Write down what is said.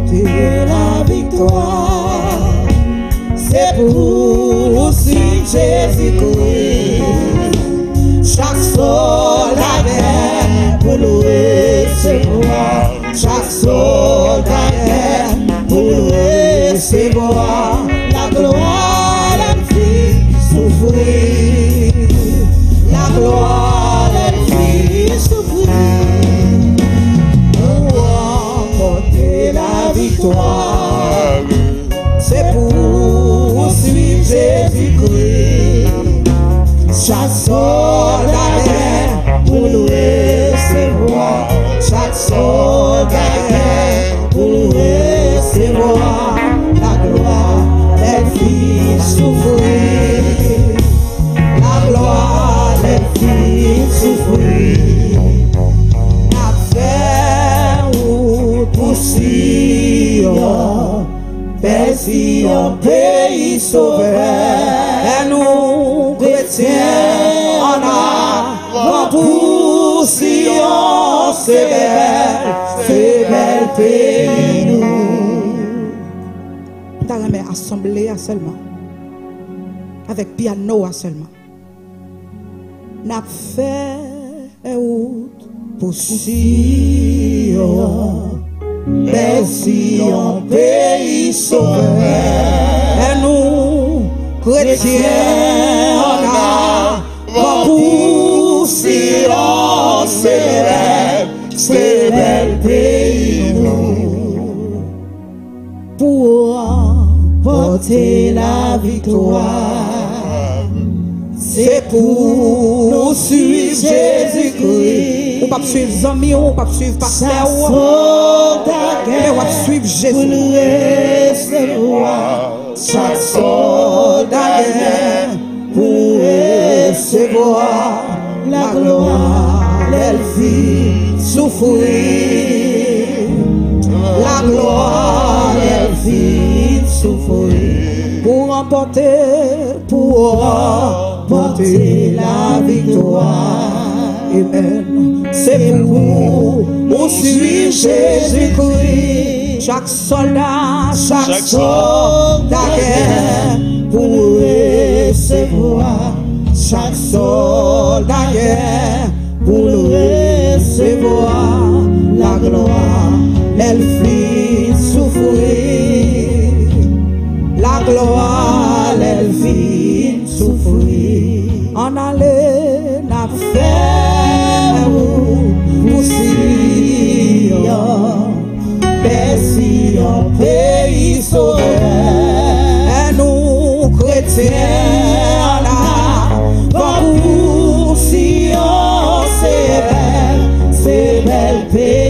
remporter la victoire. C'est pour suivre Jésus-Christ. Chaque soldat est pour le recevoir. Chaque soldat est pour le recevoir. La gloire, la vie, souffrir. La gloire, la vie, souffrir. Pour remporter la victoire. C'est pour suivre Jésus-Christ. Chaque soldat est pour le recevoir. Chaque soldat est pour le recevoir. La gloire, les filles souffrir. La gloire, les filles souffrir. Affaire ou pour Sion, Sion, pays sauveur. Et nous, chrétiens, on a pour Sion, c'est bel pays nous. T'as jamais assemblé seulement, avec piano seulement. N'a fait route pour Sion, Sion, pays sauveur. Et nous, chrétiens, on a pour Sion, c'est bel pays nous. Pour remporter la victoire, c'est pour nous suivre Jésus-Christ. On va suivre Zami, on va suivre Pasteur, on va suivre Jésus. Chaque soldat pour recevoir la gloire, les filles souffrir. La gloire, les filles souffrir. Pour remporter la victoire. Amen. C'est pour nous suivre Jésus-Christ. Chaque soldat est pour recevoir. Chaque soldat est pour recevoir la gloire. Les filles souffrir. La gloire, les filles souffrir. En aller la faire pour Sion, Sion, pays sauveur. Et nous, chrétiens, pour Sion, c'est bel pays.